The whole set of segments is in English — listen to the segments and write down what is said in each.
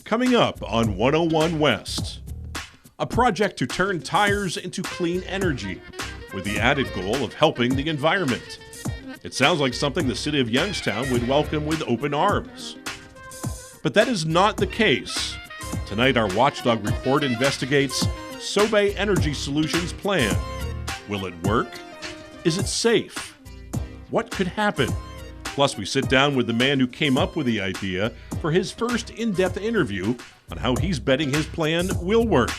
Coming up on 101 West, a project to turn tires into clean energy with the added goal of helping the environment. It sounds like something the city of Youngstown would welcome with open arms. But that is not the case. Tonight, our Watchdog report investigates SOBE Energy Solutions' plan. Will it work? Is it safe? What could happen? Plus, we sit down with the man who came up with the idea for his first in-depth interview on how he's betting his plan will work.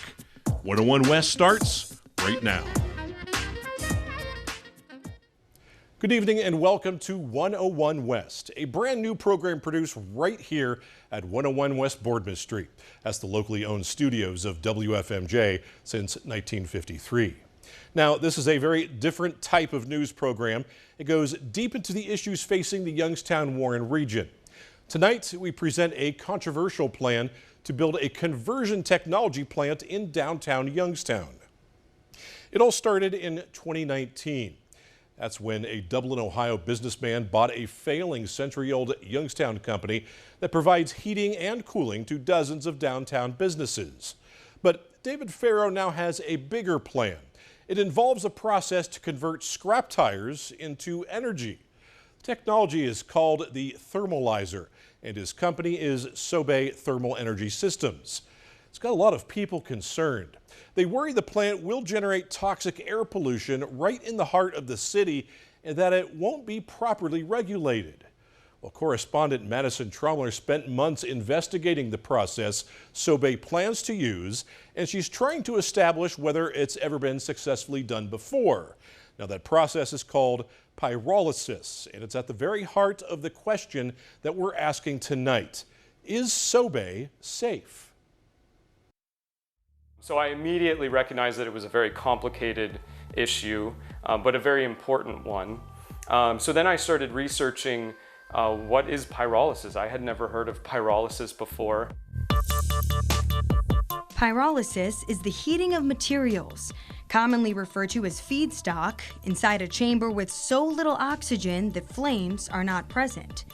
101 West starts right now. Good evening and welcome to 101 West, a brand new program produced right here at 101 West Boardman Street. That's the locally owned studios of WFMJ since 1953. Now, this is a very different type of news program. It goes deep into the issues facing the Youngstown-Warren region. Tonight, we present a controversial plan to build a conversion technology plant in downtown Youngstown. It all started in 2019. That's when a Dublin, Ohio businessman bought a failing century-old Youngstown company that provides heating and cooling to dozens of downtown businesses. But David Farrow now has a bigger plan. It involves a process to convert scrap tires into energy. The technology is called the thermalizer, and his company is SOBE Thermal Energy Systems. It's got a lot of people concerned. They worry the plant will generate toxic air pollution right in the heart of the city and that it won't be properly regulated. Well, correspondent Madison Trommler spent months investigating the process SOBE plans to use, and she's trying to establish whether it's ever been successfully done before. Now, that process is called pyrolysis, and it's at the very heart of the question that we're asking tonight. Is SOBE safe? So I immediately recognized that it was a very complicated issue, but a very important one. So then I started researching what is pyrolysis? I had never heard of pyrolysis before. Pyrolysis is the heating of materials, commonly referred to as feedstock, inside a chamber with so little oxygen that flames are not present.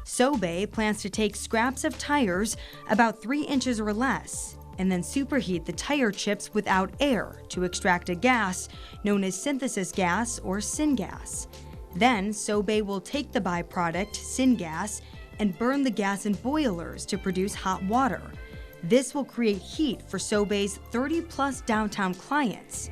SOBE plans to take scraps of tires about 3 inches or less and then superheat the tire chips without air to extract a gas known as synthesis gas or syngas. Then, SOBE will take the byproduct, syngas, and burn the gas in boilers to produce hot water. This will create heat for SOBE's 30-plus downtown clients.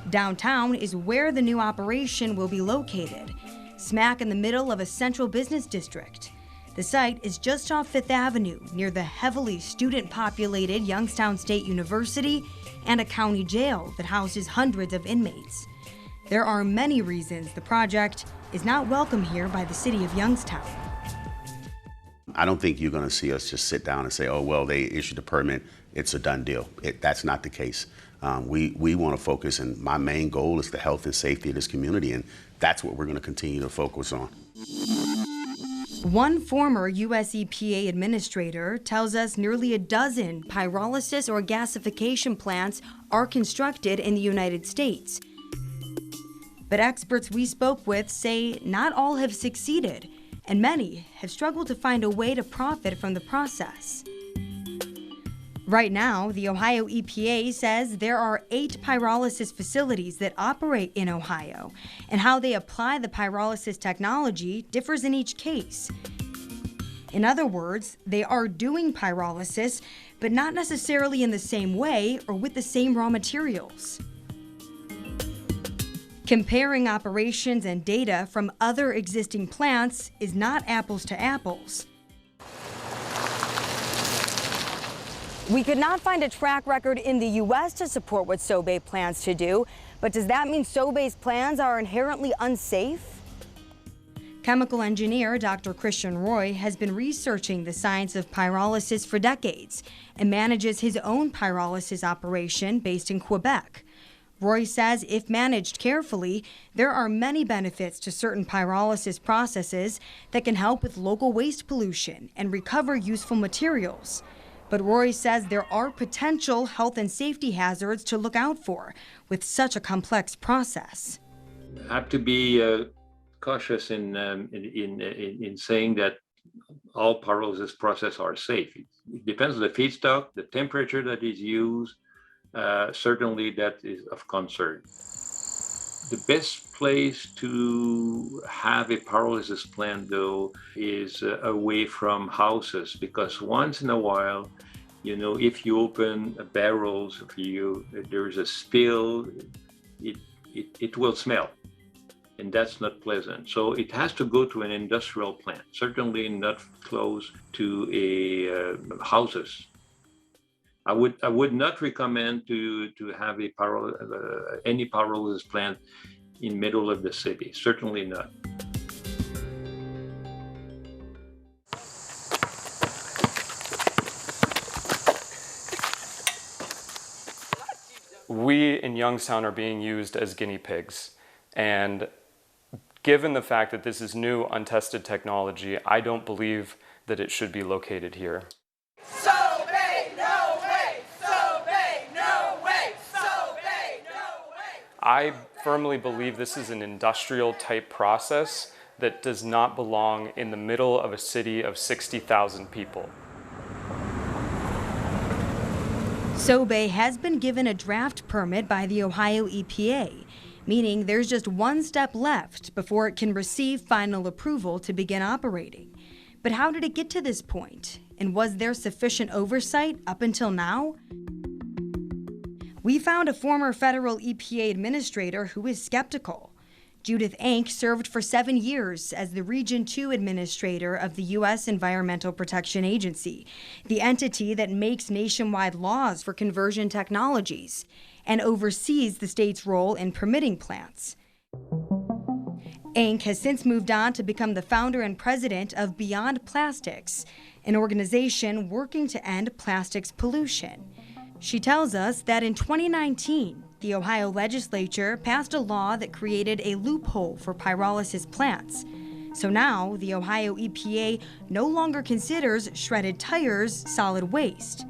Downtown is where the new operation will be located, smack in the middle of a central business district. The site is just off 5th Avenue, near the heavily student-populated Youngstown State University and a county jail that houses hundreds of inmates. There are many reasons the project is not welcome here by the city of Youngstown. I don't think you're going to see us just sit down and say, oh, well, they issued a permit, it's a done deal. That's not the case. We want to focus, and my main goal is the health and safety of this community, and that's what we're going to continue to focus on. One former U.S. EPA administrator tells us nearly a dozen pyrolysis or gasification plants are constructed in the United States. But experts we spoke with say not all have succeeded, and many have struggled to find a way to profit from the process. Right now, the Ohio EPA says there are 8 pyrolysis facilities that operate in Ohio, and how they apply the pyrolysis technology differs in each case. In other words, they are doing pyrolysis, but not necessarily in the same way or with the same raw materials. Comparing operations and data from other existing plants is not apples to apples. We could not find a track record in the U.S. to support what SOBE plans to do, but does that mean SOBE's plans are inherently unsafe? Chemical engineer Dr. Christian Roy has been researching the science of pyrolysis for decades and manages his own pyrolysis operation based in Quebec. Roy says if managed carefully, there are many benefits to certain pyrolysis processes that can help with local waste pollution and recover useful materials. But Roy says there are potential health and safety hazards to look out for with such a complex process. Have to be cautious in saying that all pyrolysis processes are safe. It depends on the feedstock, the temperature that is used. Certainly, that is of concern. The best place to have a pyrolysis plant, though, is away from houses, because once in a while, if you open barrels, there's a spill, it will smell, and that's not pleasant. So it has to go to an industrial plant, certainly not close to houses. I would not recommend to have any pyrolysis plant in middle of the city. Certainly not. We in Youngstown are being used as guinea pigs, and given the fact that this is new, untested technology, I don't believe that it should be located here. SOBE, no way! SOBE, no way! SOBE, no way! I firmly believe this is an industrial type process that does not belong in the middle of a city of 60,000 people. SOBE has been given a draft permit by the Ohio EPA, meaning there's just one step left before it can receive final approval to begin operating. But how did it get to this point? And was there sufficient oversight up until now? We found a former federal EPA administrator who is skeptical. Judith Ank served for 7 years as the Region 2 administrator of the U.S. Environmental Protection Agency, the entity that makes nationwide laws for conversion technologies and oversees the state's role in permitting plants. Ank has since moved on to become the founder and president of Beyond Plastics, an organization working to end plastics pollution. She tells us that in 2019, the Ohio legislature passed a law that created a loophole for pyrolysis plants. So now, the Ohio EPA no longer considers shredded tires solid waste.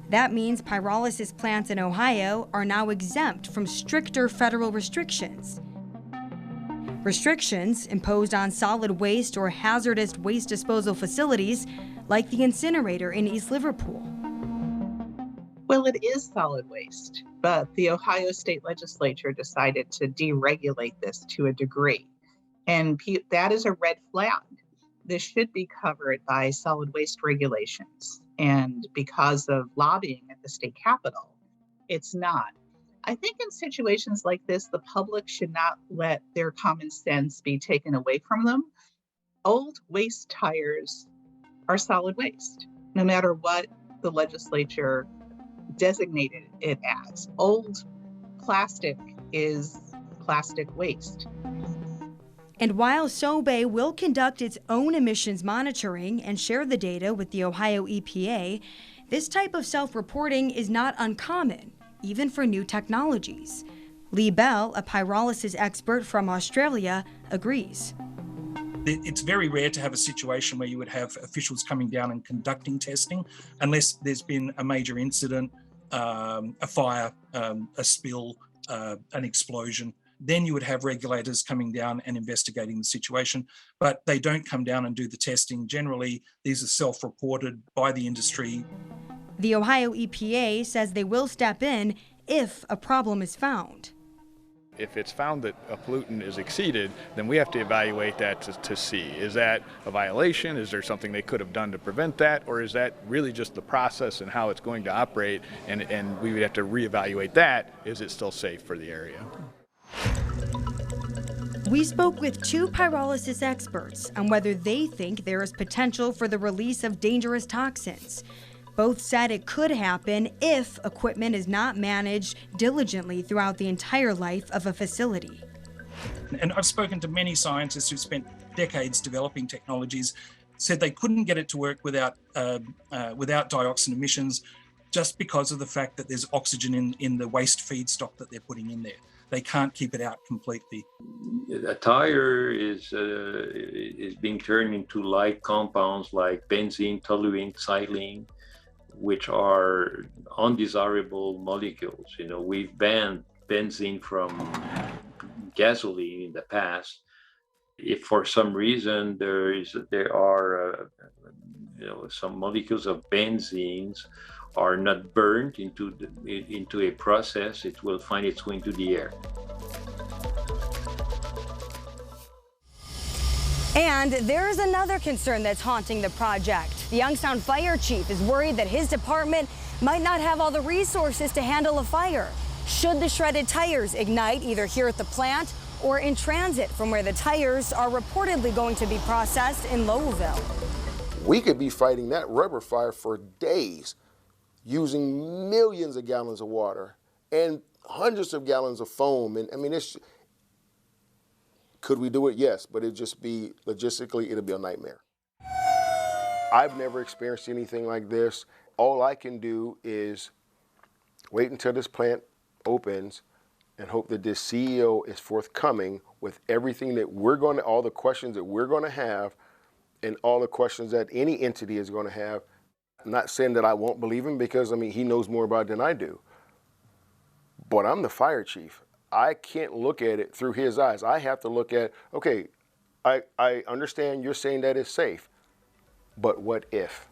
That means pyrolysis plants in Ohio are now exempt from stricter federal restrictions. Restrictions imposed on solid waste or hazardous waste disposal facilities like the incinerator in East Liverpool. Well, it is solid waste, but the Ohio State Legislature decided to deregulate this to a degree. And that is a red flag. This should be covered by solid waste regulations. And because of lobbying at the state capitol, it's not. I think in situations like this, the public should not let their common sense be taken away from them. Old waste tires are solid waste, no matter what the legislature designated it as. Old plastic is plastic waste. And while SOBE will conduct its own emissions monitoring and share the data with the Ohio EPA, this type of self-reporting is not uncommon, even for new technologies. Lee Bell, a pyrolysis expert from Australia, agrees. It's very rare to have a situation where you would have officials coming down and conducting testing, unless there's been a major incident, a fire, a spill, an explosion. Then you would have regulators coming down and investigating the situation, but they don't come down and do the testing. Generally, these are self-reported by the industry. The Ohio EPA says they will step in if a problem is found. If it's found that a pollutant is exceeded, then we have to evaluate that to see, is that a violation? Is there something they could have done to prevent that? Or is that really just the process and how it's going to operate? And we would have to reevaluate that. Is it still safe for the area? We spoke with 2 pyrolysis experts on whether they think there is potential for the release of dangerous toxins. Both said it could happen if equipment is not managed diligently throughout the entire life of a facility. And I've spoken to many scientists who spent decades developing technologies, said they couldn't get it to work without dioxin emissions, just because of the fact that there's oxygen in the waste feedstock that they're putting in there. They can't keep it out completely. A tire is being turned into light compounds like benzene, toluene, xylene, which are undesirable molecules. You know, we've banned benzene from gasoline in the past. If for some reason there are some molecules of benzenes are not burned into a process, it will find its way into the air. And there is another concern that's haunting the project. The Youngstown fire chief is worried that his department might not have all the resources to handle a fire should the shredded tires ignite either here at the plant or in transit from where the tires are reportedly going to be processed in Lowellville. We could be fighting that rubber fire for days using millions of gallons of water and hundreds of gallons of foam. And I mean, could we do it? Yes, but it'd just be, logistically, it'll be a nightmare. I've never experienced anything like this. All I can do is wait until this plant opens and hope that this CEO is forthcoming with everything that all the questions that we're going to have and all the questions that any entity is going to have. I'm not saying that I won't believe him because, I mean, he knows more about it than I do. But I'm the fire chief. I can't look at it through his eyes. I have to look at, okay, I understand you're saying that it's safe, but what if?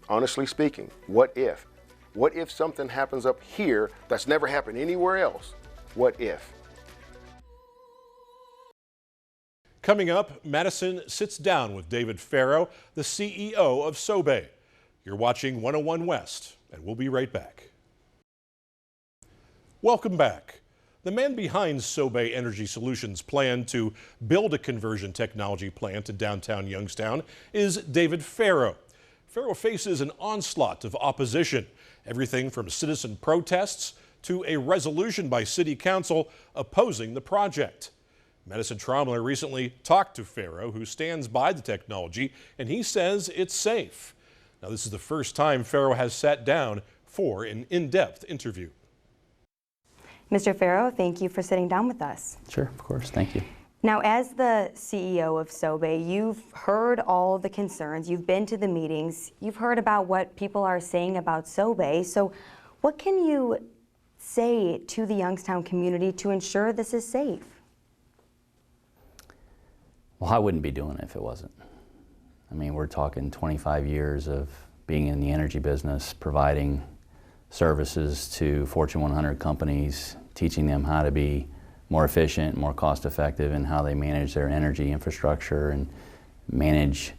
Honestly speaking, what if? What if something happens up here that's never happened anywhere else? What if? Coming up, Madison sits down with David Farrow, the CEO of SOBE. You're watching 101 West, and we'll be right back. Welcome back. The man behind SOBE Energy Solutions' plan to build a conversion technology plant in downtown Youngstown is David Farrow. Farrow faces an onslaught of opposition, everything from citizen protests to a resolution by City Council opposing the project. Madison Tromler recently talked to Farrow, who stands by the technology, and he says it's safe. Now, this is the first time Farrow has sat down for an in-depth interview. Mr. Farrow, thank you for sitting down with us. Sure, of course, thank you. Now, as the CEO of SOBE, you've heard all the concerns, you've been to the meetings, you've heard about what people are saying about SOBE. So what can you say to the Youngstown community to ensure this is safe? Well, I wouldn't be doing it if it wasn't. I mean, we're talking 25 years of being in the energy business, providing services to Fortune 100 companies, teaching them how to be more efficient, more cost-effective in how they manage their energy infrastructure and manage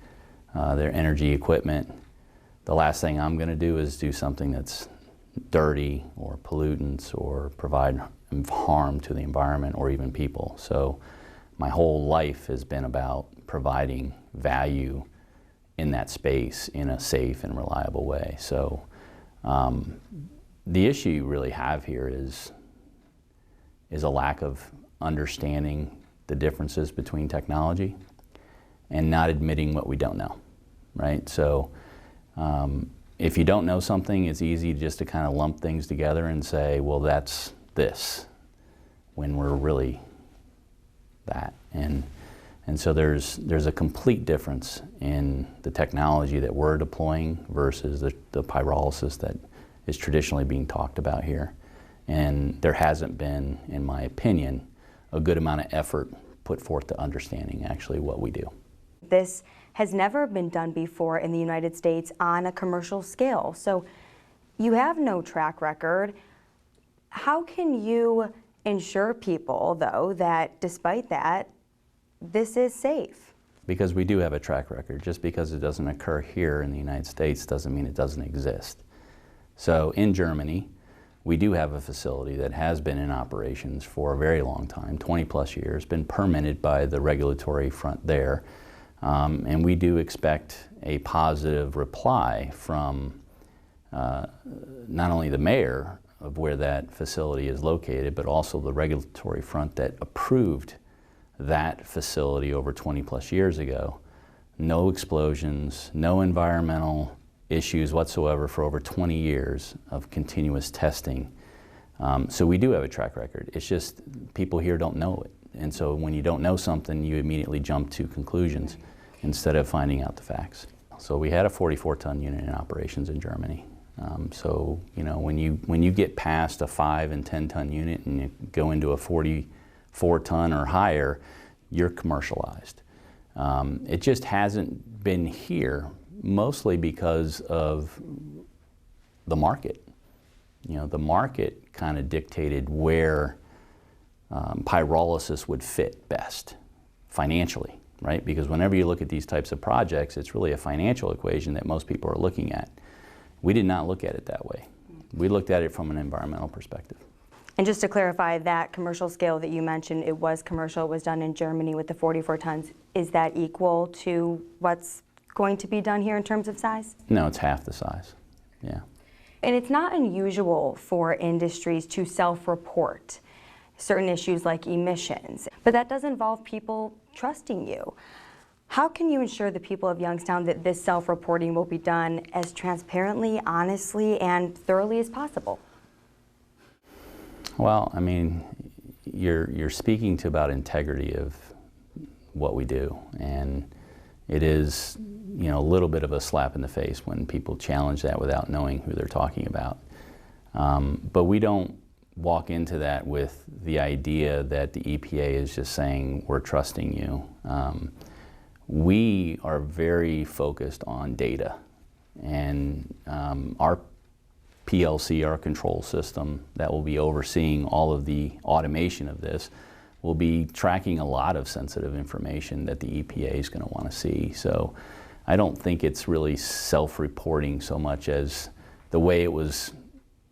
their energy equipment. The last thing I'm going to do is do something that's dirty or pollutants or provide harm to the environment or even people. So my whole life has been about providing value in that space in a safe and reliable way. So the issue you really have here is a lack of understanding the differences between technology and not admitting what we don't know, right? So if you don't know something, it's easy just to kind of lump things together and say, well, that's this, when we're really that. And so there's a complete difference in the technology that we're deploying versus the pyrolysis that is traditionally being talked about here. And there hasn't been, in my opinion, a good amount of effort put forth to understanding actually what we do. This has never been done before in the United States on a commercial scale. So you have no track record. How can you ensure people, though, that despite that, this is safe? Because we do have a track record. Just because it doesn't occur here in the United States doesn't mean it doesn't exist. So in Germany, we do have a facility that has been in operations for a very long time, 20 plus years, been permitted by the regulatory front there. And we do expect a positive reply from not only the mayor of where that facility is located, but also the regulatory front that approved that facility over 20 plus years ago. No explosions, no environmental issues whatsoever for over 20 years of continuous testing. So we do have a track record. It's just people here don't know it. And so when you don't know something, you immediately jump to conclusions instead of finding out the facts. So we had a 44-ton unit in operations in Germany. So you know, when you get past a 5 and 10-ton unit and you go into a 44-ton or higher, you're commercialized. It just hasn't been here, mostly because of the market. The market kind of dictated where pyrolysis would fit best financially, right? Because whenever you look at these types of projects, it's really a financial equation that most people are looking at. We did not look at it that way. We looked at it from an environmental perspective. And just to clarify, that commercial scale that you mentioned, it was commercial, it was done in Germany with the 44 tons. Is that equal to what's going to be done here in terms of size? No, it's half the size, yeah. And it's not unusual for industries to self-report certain issues like emissions, but that does involve people trusting you. How can you ensure the people of Youngstown that this self-reporting will be done as transparently, honestly, and thoroughly as possible? Well, I mean, you're speaking to about integrity of what we do, and it is, a little bit of a slap in the face when people challenge that without knowing who they're talking about. But we don't walk into that with the idea that the EPA is just saying, we're trusting you. We are very focused on data, and our PLC, our control system that will be overseeing all of the automation of this, will be tracking a lot of sensitive information that the EPA is going to want to see. So I don't think it's really self-reporting so much as the way it was,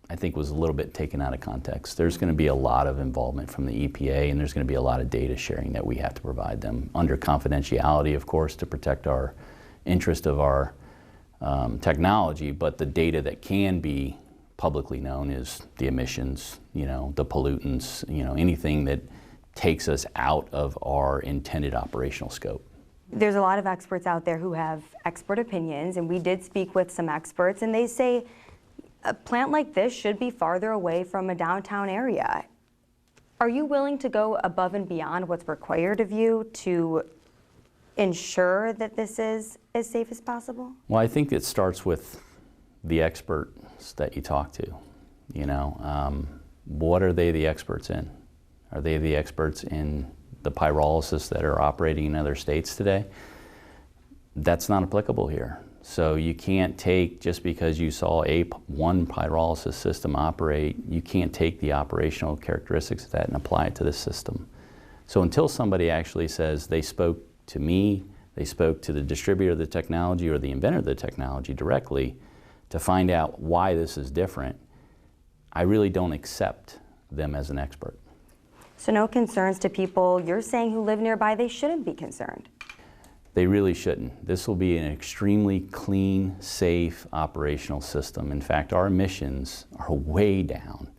I think, was a little bit taken out of context. There's going to be a lot of involvement from the EPA, and there's going to be a lot of data sharing that we have to provide them under confidentiality, of course, to protect our interest of our technology, but the data that can be publicly known is the emissions, the pollutants, anything that takes us out of our intended operational scope. There's a lot of experts out there who have expert opinions, and we did speak with some experts, and they say a plant like this should be farther away from a downtown area. Are you willing to go above and beyond what's required of you to ensure that this is as safe as possible? Well, I think it starts with the experts that you talk to. What are they the experts in? Are they the experts in the pyrolysis that are operating in other states today? That's not applicable here. So you can't take, just because you saw one pyrolysis system operate, you can't take the operational characteristics of that and apply it to this system. So until somebody actually says they spoke to me, they spoke to the distributor of the technology or the inventor of the technology directly to find out why this is different, I really don't accept them as an expert. So no concerns to people you're saying who live nearby, they shouldn't be concerned? They really shouldn't. This will be an extremely clean, safe operational system. In fact, our emissions are way down,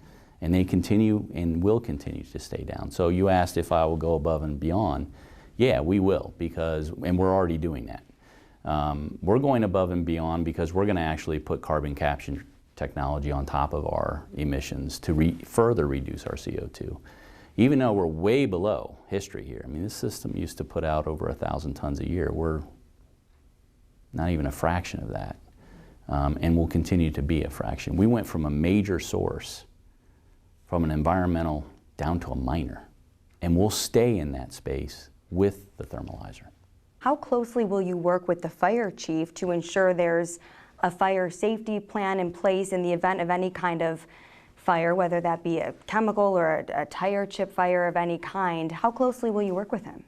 and they continue and will continue to stay down. So you asked if I will go above and beyond. Yeah, we will, and we're already doing that. We're going above and beyond because we're going to actually put carbon capture technology on top of our emissions to further reduce our CO2. Even though we're way below history here. I mean, this system used to put out over 1,000 tons a year. We're not even a fraction of that, and will continue to be a fraction. We went from a major source, from an environmental, down to a minor, and we'll stay in that space with the thermalizer. How closely will you work with the fire chief to ensure there's a fire safety plan in place in the event of any kind of fire, whether that be a chemical or a tire chip fire of any kind? How closely will you work with him?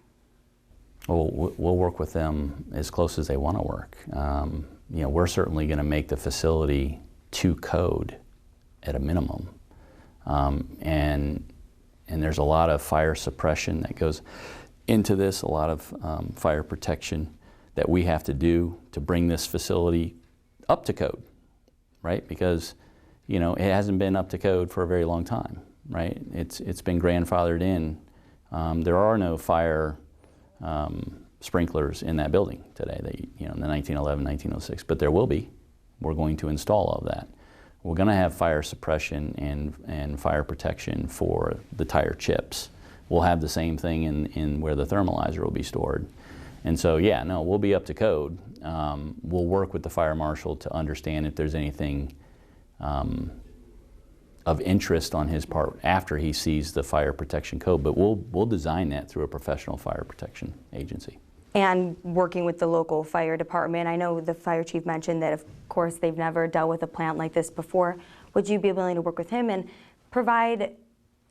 Well, we'll work with them as close as they want to work. We're certainly going to make the facility to code at a minimum. And there's a lot of fire suppression that goes into this, a lot of fire protection that we have to do to bring this facility up to code, right? Because it hasn't been up to code for a very long time, right? It's been grandfathered in. There are no fire sprinklers in that building today, in the 1911, 1906, but there will be. We're going to install all of that. We're going to have fire suppression and fire protection for the tire chips. We'll have the same thing in where the thermalizer will be stored. And so, yeah, no, we'll be up to code. We'll work with the fire marshal to understand if there's anything of interest on his part after he sees the fire protection code, but we'll design that through a professional fire protection agency. And working with the local fire department, I know the fire chief mentioned that of course they've never dealt with a plant like this before. Would you be willing to work with him and provide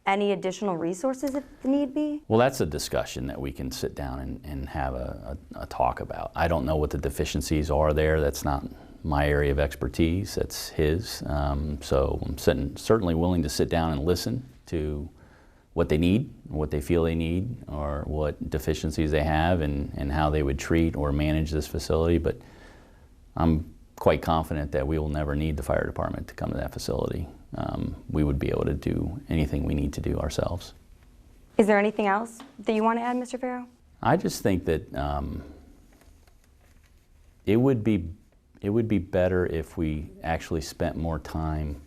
any additional resources if need be? Well, that's a discussion that we can sit down and have a talk about. I don't know what the deficiencies are there. That's not my area of expertise, that's his. So I'm certainly willing to sit down and listen to what they need, what they feel they need, or what deficiencies they have, and how they would treat or manage this facility. But I'm quite confident that we will never need the fire department to come to that facility. We would be able to do anything we need to do ourselves. Is there anything else that you want to add, Mr. Farrow? I just think that it would be better if we actually spent more time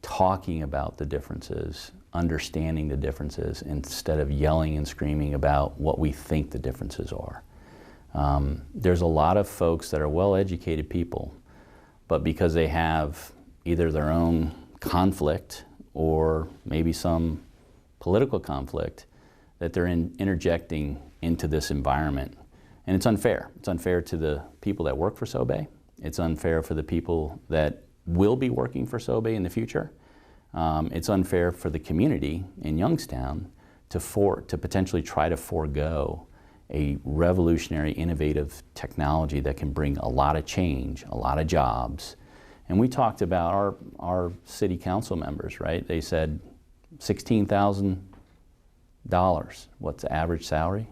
talking about the differences, understanding the differences, instead of yelling and screaming about what we think the differences are. There's a lot of folks that are well-educated people, but because they have either their own conflict or maybe some political conflict, that they're interjecting into this environment. And it's unfair. It's unfair to the people that work for SOBE. It's unfair for the people that will be working for SOBE in the future. It's unfair for the community in Youngstown to potentially try to forego a revolutionary, innovative technology that can bring a lot of change, a lot of jobs. And we talked about our city council members, right? They said $16,000. What's the average salary?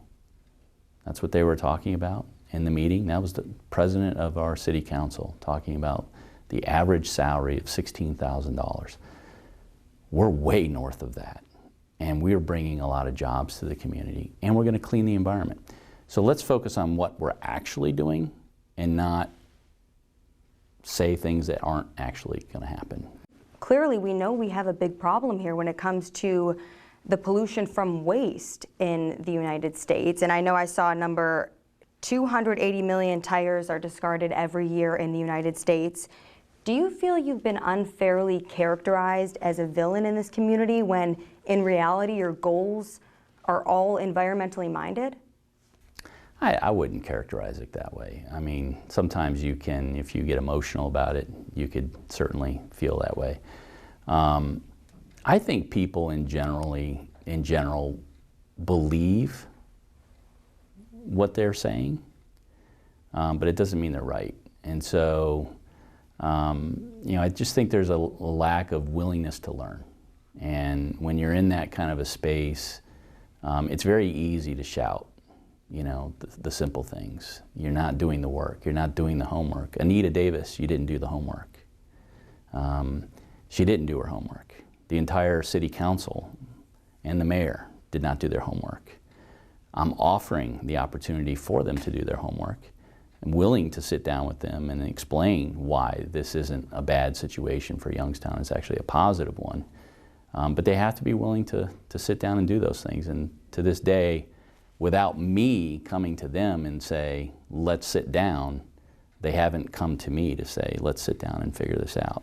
That's what they were talking about in the meeting. That was the president of our city council talking about the average salary of $16,000. We're way north of that. And we're bringing a lot of jobs to the community, and we're going to clean the environment. So let's focus on what we're actually doing and not say things that aren't actually going to happen. Clearly, we know we have a big problem here when it comes to the pollution from waste in the United States. And I know I saw a number, 280 million tires are discarded every year in the United States. Do you feel you've been unfairly characterized as a villain in this community when in reality your goals are all environmentally minded? I wouldn't characterize it that way. I mean, sometimes you can, if you get emotional about it, you could certainly feel that way. I think people in general believe what they're saying, but it doesn't mean they're right. And so, I just think there's a lack of willingness to learn. And when you're in that kind of a space, it's very easy to shout, the simple things. You're not doing the work. You're not doing the homework. Anita Davis, you didn't do the homework. She didn't do her homework. The entire city council and the mayor did not do their homework. I'm offering the opportunity for them to do their homework. I'm willing to sit down with them and explain why this isn't a bad situation for Youngstown. It's actually a positive one. But they have to be willing to sit down and do those things. And to this day, without me coming to them and say, let's sit down, they haven't come to me to say, let's sit down and figure this out.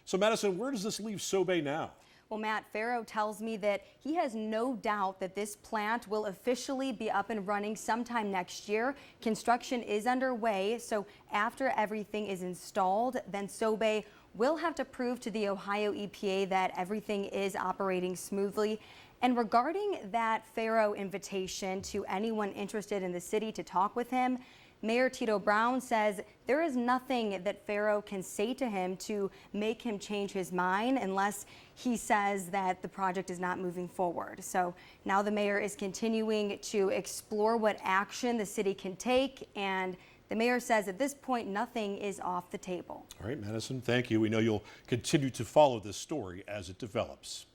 So Madison, where does this leave SOBE now? Well, Matt, Farrow tells me that he has no doubt that this plant will officially be up and running sometime next year. Construction is underway, so after everything is installed, then SOBE will have to prove to the Ohio EPA that everything is operating smoothly. And regarding that Farrow invitation to anyone interested in the city to talk with him, Mayor Tito Brown says there is nothing that Farrow can say to him to make him change his mind unless he says that the project is not moving forward. So now the mayor is continuing to explore what action the city can take, and the mayor says at this point nothing is off the table. All right, Madison, thank you. We know you'll continue to follow this story as it develops.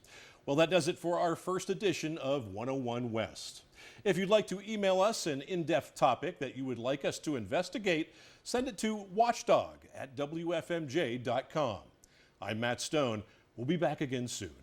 Well, that does it for our first edition of 101 West. If you'd like to email us an in-depth topic that you would like us to investigate, send it to watchdog@wfmj.com. I'm Matt Stone. We'll be back again soon.